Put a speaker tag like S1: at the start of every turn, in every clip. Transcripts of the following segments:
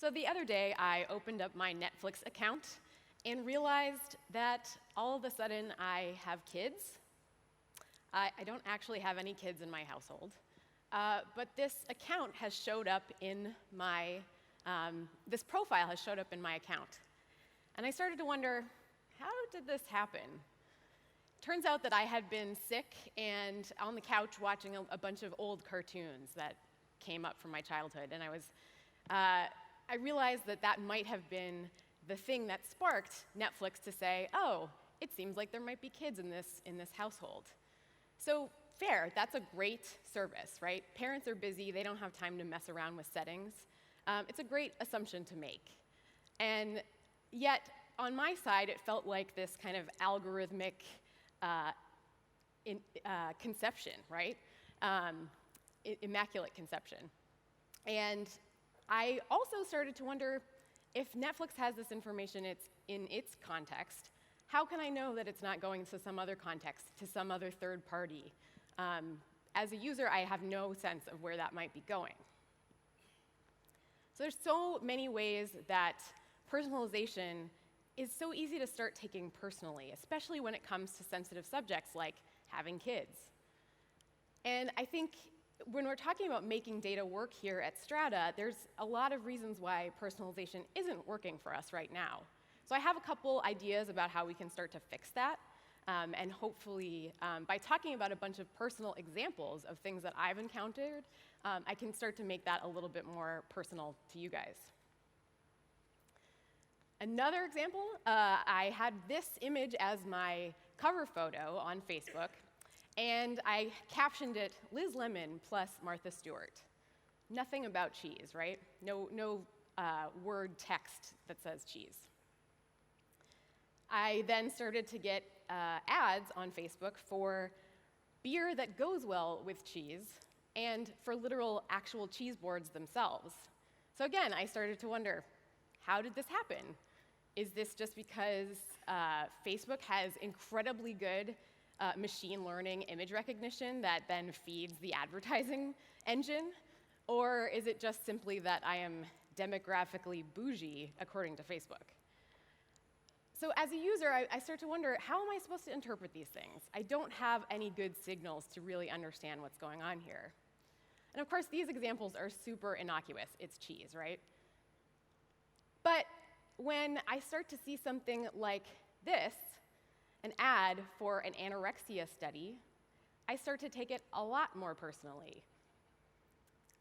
S1: So the other day, I opened up my Netflix account and realized that all of a sudden I have kids. I don't actually have any kids in my household, but this account has showed up in my, this profile has showed up in my account. And I started to wonder, how did this happen? Turns out that I had been sick and on the couch watching a bunch of old cartoons that came up from my childhood, and I realized that that might have been the thing that sparked Netflix to say, oh, it seems like there might be kids in this household. So fair, that's a great service, right? Parents are busy, they don't have time to mess around with settings. It's a great assumption to make. And yet, on my side, it felt like this kind of algorithmic conception, right? Immaculate conception. And I also started to wonder, if Netflix has this information in its context, how can I know that it's not going to some other context, to some other third party? As a user, I have no sense of where that might be going. So there's so many ways that personalization is so easy to start taking personally, especially when it comes to sensitive subjects like having kids. And I think when we're talking about making data work here at Strata, there's a lot of reasons why personalization isn't working for us right now. So I have a couple ideas about how we can start to fix that. And hopefully, by talking about a bunch of personal examples of things that I've encountered, I can start to make that a little bit more personal to you guys. Another example, I had this image as my cover photo on Facebook. And I captioned it, Liz Lemon plus Martha Stewart. Nothing about cheese, right? No word text that says cheese. I then started to get ads on Facebook for beer that goes well with cheese and for literal actual cheese boards themselves. So again, I started to wonder, how did this happen? Is this just because Facebook has incredibly good machine learning image recognition that then feeds the advertising engine? Or is it just simply that I am demographically bougie, according to Facebook? So as a user, I start to wonder, how am I supposed to interpret these things? I don't have any good signals to really understand what's going on here. And of course, these examples are super innocuous. It's cheese, right? But when I start to see something like this, an ad for an anorexia study, I start to take it a lot more personally.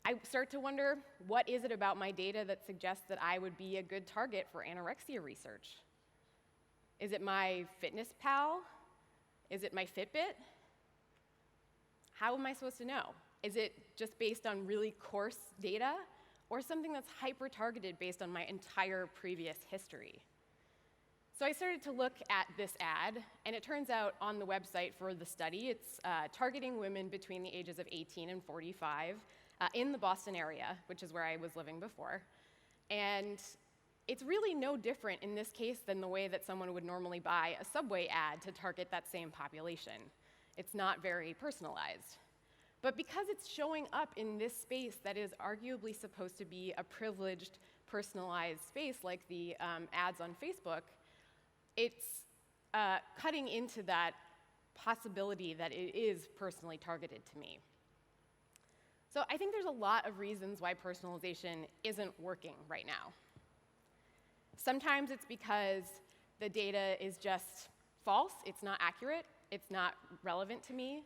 S1: I start to wonder, what is it about my data that suggests that I would be a good target for anorexia research? Is it my Fitness Pal? Is it my Fitbit? How am I supposed to know? Is it just based on really coarse data, or something that's hyper-targeted based on my entire previous history? So I started to look at this ad, and it turns out on the website for the study, it's targeting women between the ages of 18 and 45 in the Boston area, which is where I was living before. And it's really no different in this case than the way that someone would normally buy a Subway ad to target that same population. It's not very personalized. But because it's showing up in this space that is arguably supposed to be a privileged, personalized space like the ads on Facebook, it's cutting into that possibility that it is personally targeted to me. So I think there's a lot of reasons why personalization isn't working right now. Sometimes it's because the data is just false, it's not accurate, it's not relevant to me.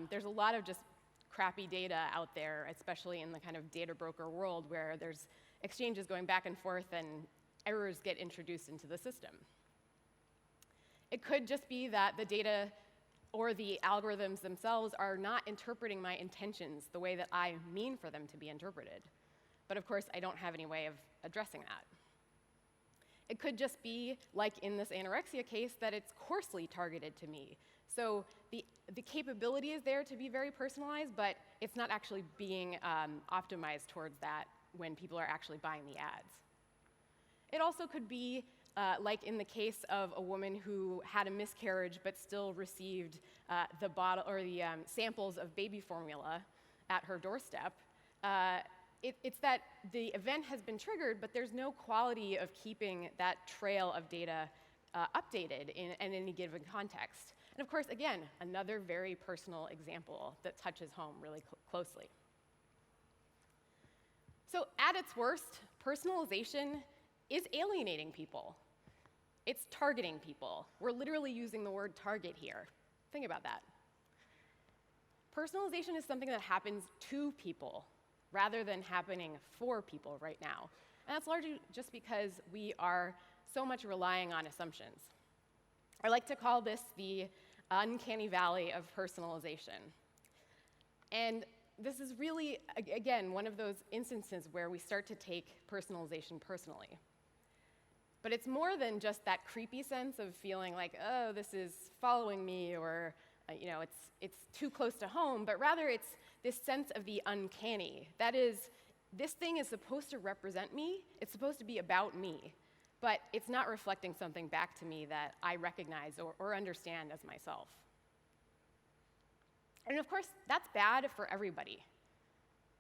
S1: There's a lot of just crappy data out there, especially in the kind of data broker world where there's exchanges going back and forth and errors get introduced into the system. It could just be that the data or the algorithms themselves are not interpreting my intentions the way that I mean for them to be interpreted. But of course, I don't have any way of addressing that. It could just be, like in this anorexia case, that it's coarsely targeted to me. So the capability is there to be very personalized, but it's not actually being optimized towards that when people are actually buying the ads. It also could be like in the case of a woman who had a miscarriage but still received the bottle or the samples of baby formula at her doorstep. it's that the event has been triggered, but there's no quality of keeping that trail of data updated in any given context. And of course, again, another very personal example that touches home really closely. So at its worst, personalization is alienating people. It's targeting people. We're literally using the word target here. Think about that. Personalization is something that happens to people rather than happening for people right now. And that's largely just because we are so much relying on assumptions. I like to call this the uncanny valley of personalization. And this is really, again, one of those instances where we start to take personalization personally. But it's more than just that creepy sense of feeling like, oh, this is following me, or it's too close to home, but rather it's this sense of the uncanny. That is, this thing is supposed to represent me, it's supposed to be about me, but it's not reflecting something back to me that I recognize or understand as myself. And of course, that's bad for everybody.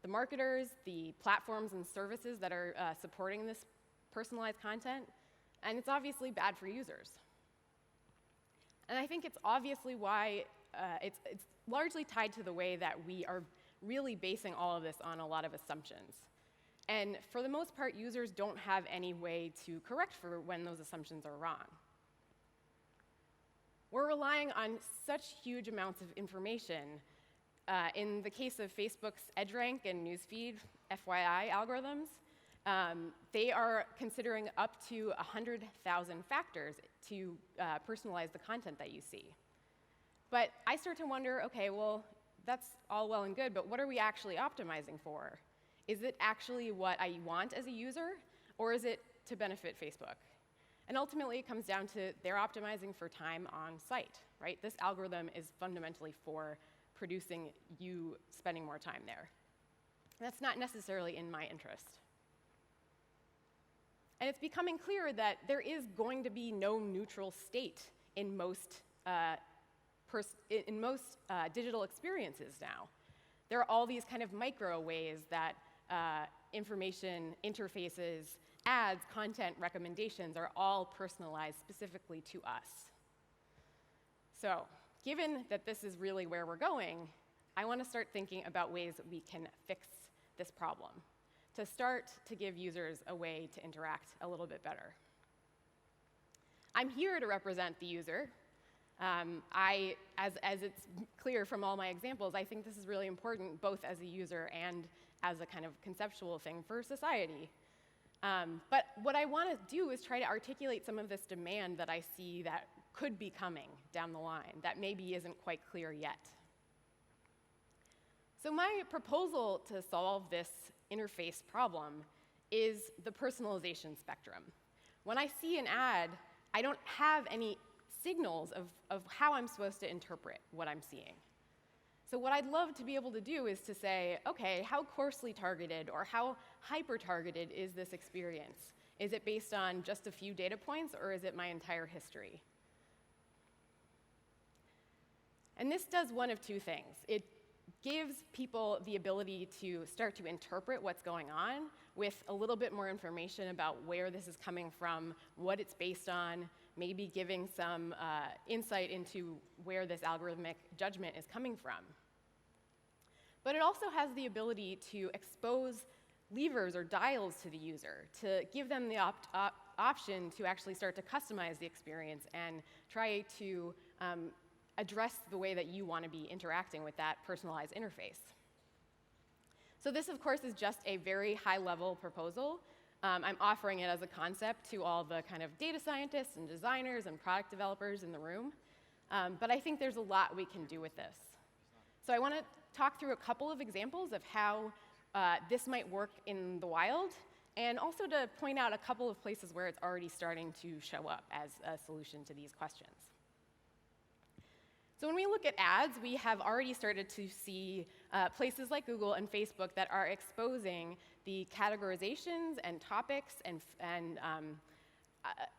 S1: The marketers, the platforms and services that are supporting this personalized content, and it's obviously bad for users. And I think it's obviously why it's largely tied to the way that we are really basing all of this on a lot of assumptions. And for the most part, users don't have any way to correct for when those assumptions are wrong. We're relying on such huge amounts of information. In the case of Facebook's EdgeRank and newsfeed, FYI algorithms, they are considering up to 100,000 factors to personalize the content that you see. But I start to wonder, okay, well, that's all well and good, but what are we actually optimizing for? Is it actually what I want as a user, or is it to benefit Facebook? And ultimately, it comes down to they're optimizing for time on site, right? This algorithm is fundamentally for producing you spending more time there. And that's not necessarily in my interest. And it's becoming clear that there is going to be no neutral state in most digital experiences now. There are all these kind of micro ways that information interfaces, ads, content, recommendations are all personalized specifically to us. So, given that this is really where we're going, I want to start thinking about ways that we can fix this problem, to start to give users a way to interact a little bit better. I'm here to represent the user. As it's clear from all my examples, I think this is really important, both as a user and as a kind of conceptual thing for society. But what I want to do is try to articulate some of this demand that I see that could be coming down the line that maybe isn't quite clear yet. So my proposal to solve this interface problem is the personalization spectrum. When I see an ad, I don't have any signals of how I'm supposed to interpret what I'm seeing. So what I'd love to be able to do is to say, okay, how coarsely targeted or how hyper-targeted is this experience? Is it based on just a few data points, or is it my entire history? And this does one of two things. It gives people the ability to start to interpret what's going on with a little bit more information about where this is coming from, what it's based on, maybe giving some insight into where this algorithmic judgment is coming from. But it also has the ability to expose levers or dials to the user, to give them the option to actually start to customize the experience and try to address the way that you want to be interacting with that personalized interface. So this, of course, is just a very high-level proposal. I'm offering it as a concept to all the kind of data scientists and designers and product developers in the room. But I think there's a lot we can do with this. So I want to talk through a couple of examples of how this might work in the wild, and also to point out a couple of places where it's already starting to show up as a solution to these questions. So when we look at ads, we have already started to see places like Google and Facebook that are exposing the categorizations and topics and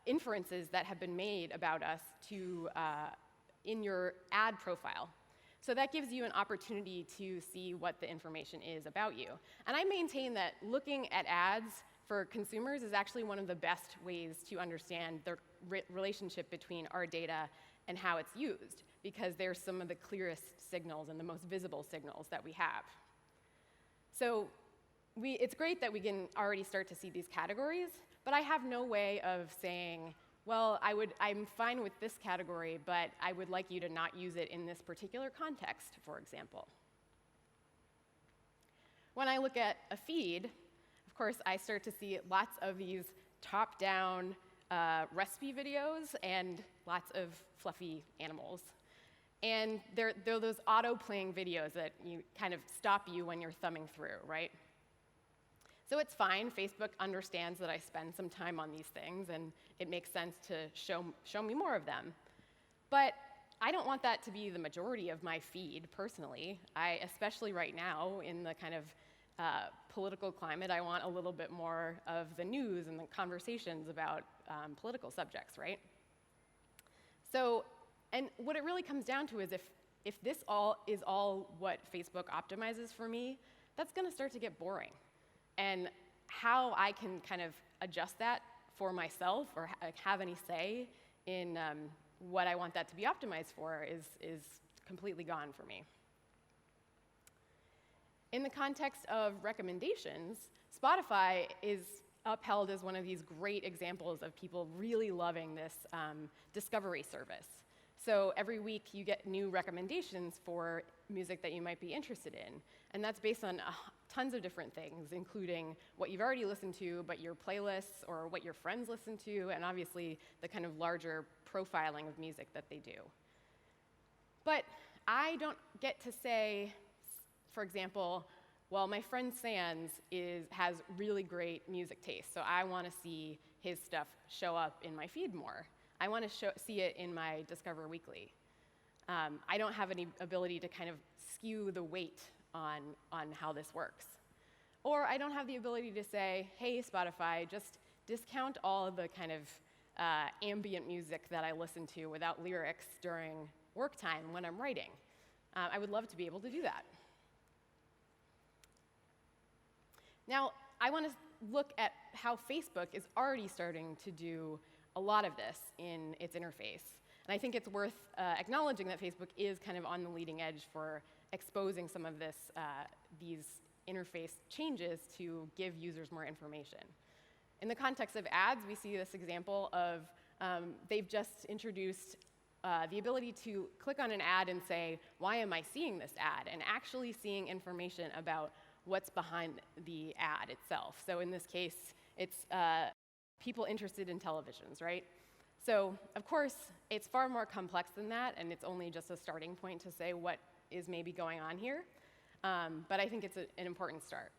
S1: inferences that have been made about us to in your ad profile. So that gives you an opportunity to see what the information is about you. And I maintain that looking at ads for consumers is actually one of the best ways to understand the relationship between our data and how it's used, because they're some of the clearest signals and the most visible signals that we have. So it's great that we can already start to see these categories, but I have no way of saying, well, I'm fine with this category, but I would like you to not use it in this particular context, for example. When I look at a feed, of course, I start to see lots of these top-down recipe videos and lots of fluffy animals. And they're those auto-playing videos that you kind of stop you when you're thumbing through, right? So it's fine. Facebook understands that I spend some time on these things, and it makes sense to show me more of them. But I don't want that to be the majority of my feed, personally. Especially right now, in the kind of political climate, I want a little bit more of the news and the conversations about political subjects, right? So, and what it really comes down to is if this is all what Facebook optimizes for me, that's going to start to get boring. And how I can kind of adjust that for myself or have any say in what I want that to be optimized for is completely gone for me. In the context of recommendations, Spotify is upheld as one of these great examples of people really loving this discovery service. So every week you get new recommendations for music that you might be interested in. And that's based on tons of different things, including what you've already listened to, but your playlists or what your friends listen to, and obviously the kind of larger profiling of music that they do. But I don't get to say, for example, well, my friend Sans has really great music taste, so I want to see his stuff show up in my feed more. I want to see it in my Discover Weekly. I don't have any ability to kind of skew the weight on how this works. Or I don't have the ability to say, hey, Spotify, just discount all of the kind of ambient music that I listen to without lyrics during work time when I'm writing. I would love to be able to do that. Now, I want to look at how Facebook is already starting to do a lot of this in its interface. And I think it's worth acknowledging that Facebook is kind of on the leading edge for exposing some of these interface changes to give users more information. In the context of ads, we see this example of they've just introduced the ability to click on an ad and say, why am I seeing this ad? And actually seeing information about what's behind the ad itself. So in this case, it's people interested in televisions, right? So, of course, it's far more complex than that, and it's only just a starting point to say what is maybe going on here. But I think it's an important start.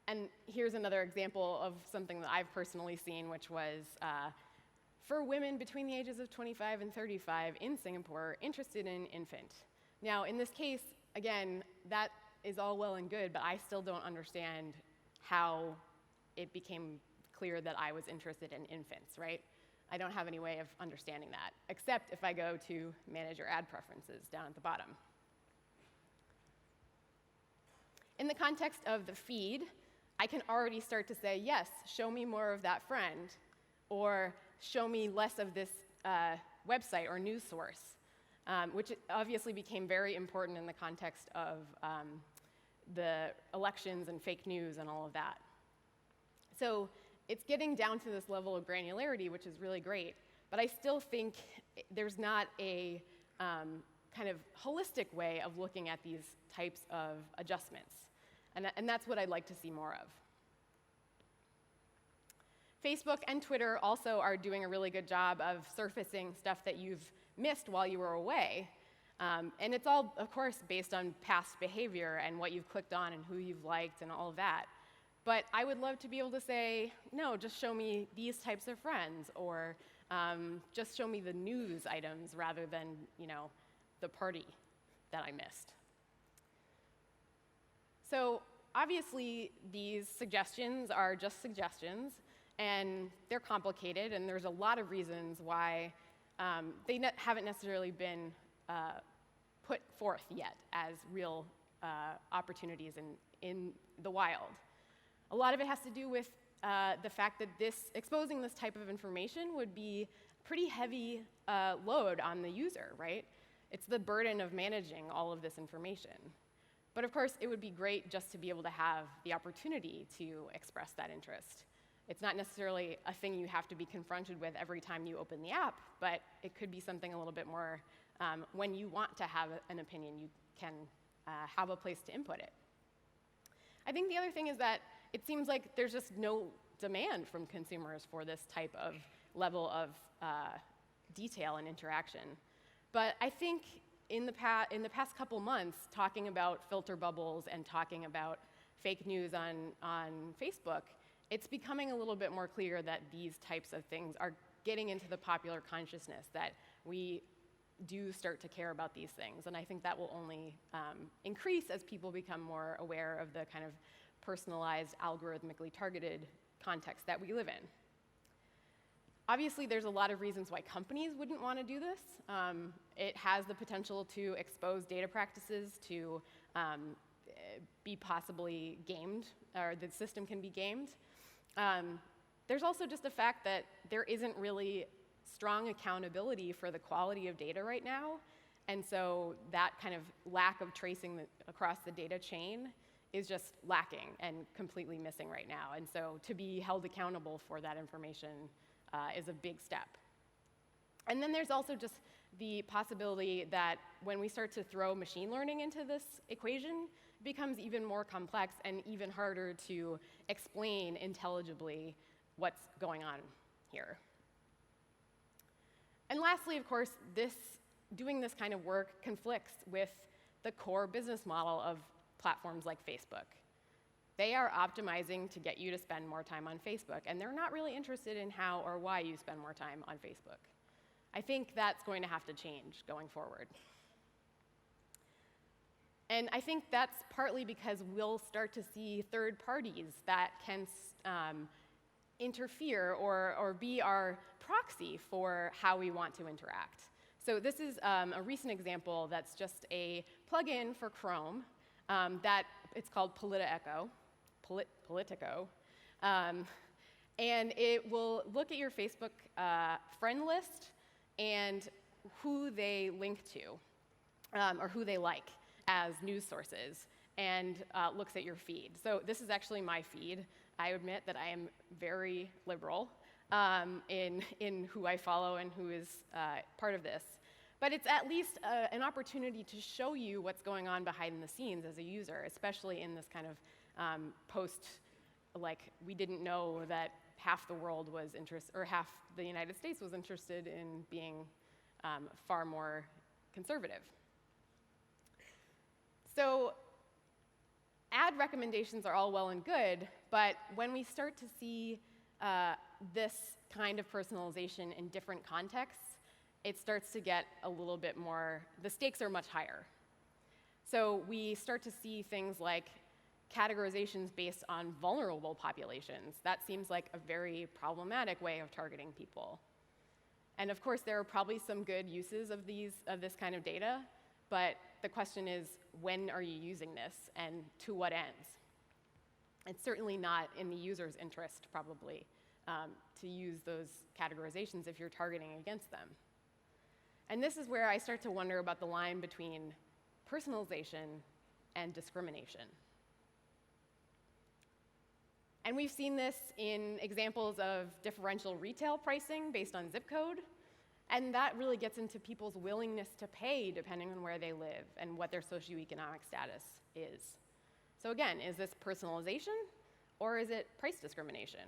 S1: And here's another example of something that I've personally seen, which was for women between the ages of 25 and 35 in Singapore interested in infant. Now, in this case, again, that is all well and good, but I still don't understand how it became clear that I was interested in infants, right? I don't have any way of understanding that, except if I go to manage your ad preferences down at the bottom. In the context of the feed, I can already start to say, yes, show me more of that friend, or show me less of this website or news source, which obviously became very important in the context of the elections and fake news and all of that. So it's getting down to this level of granularity, which is really great, but I still think there's not a kind of holistic way of looking at these types of adjustments, and that's what I'd like to see more of. Facebook and Twitter also are doing a really good job of surfacing stuff that you've missed while you were away, and it's all, of course, based on past behavior and what you've clicked on and who you've liked and all of that. But I would love to be able to say, no, just show me these types of friends, or just show me the news items rather than, the party that I missed. So obviously, these suggestions are just suggestions, and they're complicated, and there's a lot of reasons why they haven't necessarily been put forth yet as real opportunities in the wild. A lot of it has to do with the fact that exposing this type of information would be pretty heavy load on the user, right? It's the burden of managing all of this information. But of course, it would be great just to be able to have the opportunity to express that interest. It's not necessarily a thing you have to be confronted with every time you open the app, but it could be something a little bit more when you want to have an opinion, you can have a place to input it. I think the other thing is that it seems like there's just no demand from consumers for this type of level of detail and interaction. But I think in the past couple months, talking about filter bubbles and talking about fake news on Facebook, it's becoming a little bit more clear that these types of things are getting into the popular consciousness, that we do start to care about these things. And I think that will only increase as people become more aware of the kind of personalized, algorithmically targeted context that we live in. Obviously, there's a lot of reasons why companies wouldn't want to do this. It has the potential to expose data practices, to be possibly gamed, or the system can be gamed. There's also just the fact that there isn't really strong accountability for the quality of data right now. And so that kind of lack of tracing across the data chain is just lacking and completely missing right now. And so to be held accountable for that information is a big step. And then there's also just the possibility that when we start to throw machine learning into this equation, it becomes even more complex and even harder to explain intelligibly what's going on here. And lastly, of course, doing this kind of work conflicts with the core business model of platforms like Facebook. They are optimizing to get you to spend more time on Facebook, and they're not really interested in how or why you spend more time on Facebook. I think that's going to have to change going forward. And I think that's partly because we'll start to see third parties that can interfere or be our proxy for how we want to interact. So this is a recent example that's just a plugin for Chrome that it's called Politico. And it will look at your Facebook friend list and who they link to, or who they like as news sources, and looks at your feed. So this is actually my feed. I admit that I am very liberal in who I follow and who is part of this. But it's at least an opportunity to show you what's going on behind the scenes as a user, especially in this kind of like we didn't know that half the world was interested, or half the United States was interested in being far more conservative. So ad recommendations are all well and good, but when we start to see this kind of personalization in different contexts, it starts to get a little bit more, the stakes are much higher. So we start to see things like categorizations based on vulnerable populations. That seems like a very problematic way of targeting people. And of course, there are probably some good uses of this kind of data, but the question is, when are you using this and to what ends? It's certainly not in the user's interest, probably, to use those categorizations if you're targeting against them. And this is where I start to wonder about the line between personalization and discrimination. And we've seen this in examples of differential retail pricing based on zip code, and that really gets into people's willingness to pay depending on where they live and what their socioeconomic status is. So again, is this personalization or is it price discrimination?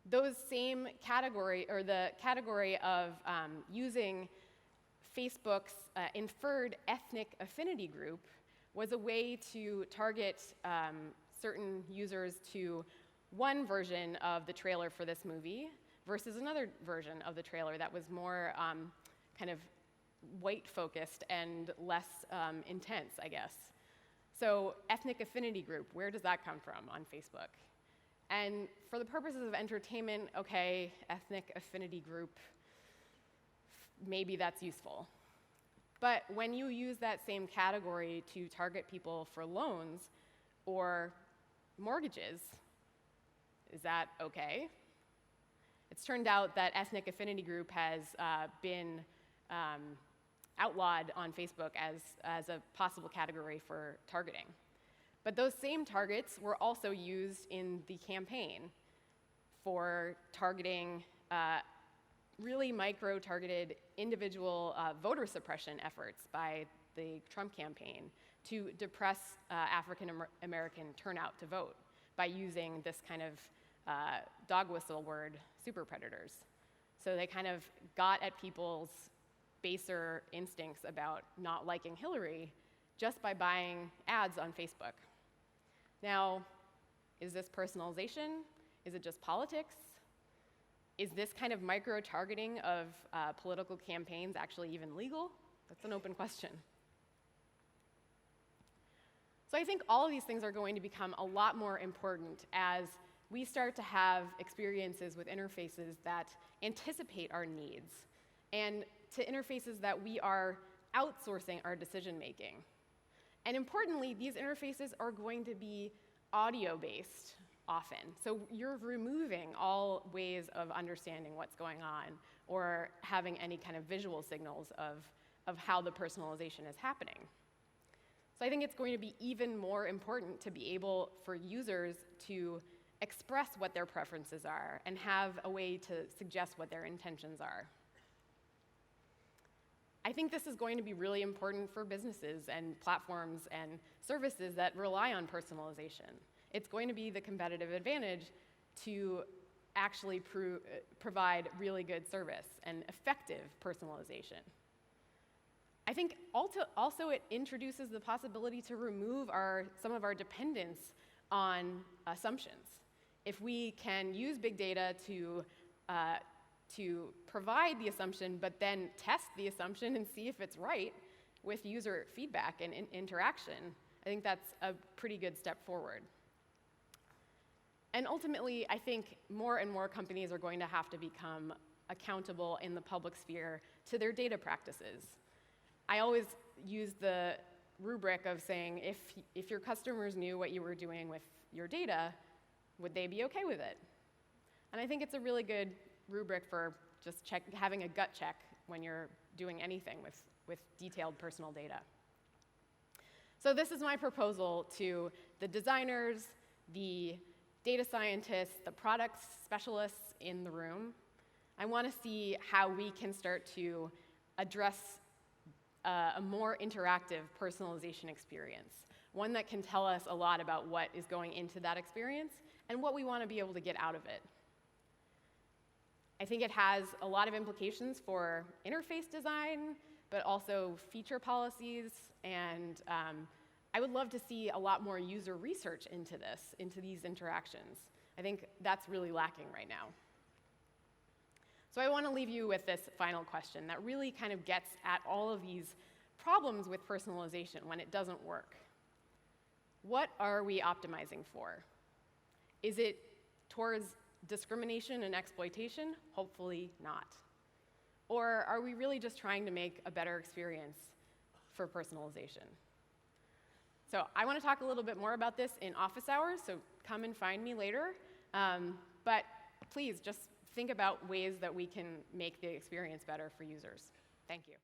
S1: Those same category, or the category of using Facebook's inferred ethnic affinity group, was a way to target certain users to one version of the trailer for this movie versus another version of the trailer that was more kind of white-focused and less intense, I guess. So ethnic affinity group, where does that come from on Facebook? And for the purposes of entertainment, okay, ethnic affinity group, maybe that's useful. But when you use that same category to target people for loans or mortgages, is that okay? It's turned out that ethnic affinity group has been outlawed on Facebook as a possible category for targeting. But those same targets were also used in the campaign for targeting really micro-targeted individual voter suppression efforts by the Trump campaign to depress African American turnout to vote by using this kind of dog whistle word, super predators. So they kind of got at people's baser instincts about not liking Hillary just by buying ads on Facebook. Now, is this personalization? Is it just politics? Is this kind of micro-targeting of political campaigns actually even legal? That's an open question. So I think all of these things are going to become a lot more important as we start to have experiences with interfaces that anticipate our needs and to interfaces that we are outsourcing our decision making. And importantly, these interfaces are going to be audio-based often. So you're removing all ways of understanding what's going on or having any kind of visual signals of how the personalization is happening. So I think it's going to be even more important to be able for users to express what their preferences are and have a way to suggest what their intentions are. I think this is going to be really important for businesses and platforms and services that rely on personalization. It's going to be the competitive advantage to actually provide really good service and effective personalization. I think also it introduces the possibility to remove some of our dependence on assumptions. If we can use big data to provide the assumption, but then test the assumption and see if it's right with user feedback and interaction, I think that's a pretty good step forward. And ultimately, I think more and more companies are going to have to become accountable in the public sphere to their data practices. I always use the rubric of saying, if your customers knew what you were doing with your data, would they be okay with it? And I think it's a really good rubric for just having a gut check when you're doing anything with detailed personal data. So this is my proposal to the designers, the data scientists, the product specialists in the room. I want to see how we can start to address a more interactive personalization experience, one that can tell us a lot about what is going into that experience and what we want to be able to get out of it. I think it has a lot of implications for interface design, but also feature policies, and I would love to see a lot more user research into these interactions. I think that's really lacking right now. So I want to leave you with this final question that really kind of gets at all of these problems with personalization when it doesn't work. What are we optimizing for? Is it towards discrimination and exploitation? Hopefully not. Or are we really just trying to make a better experience for personalization? So I want to talk a little bit more about this in office hours, so come and find me later. But please just think about ways that we can make the experience better for users. Thank you.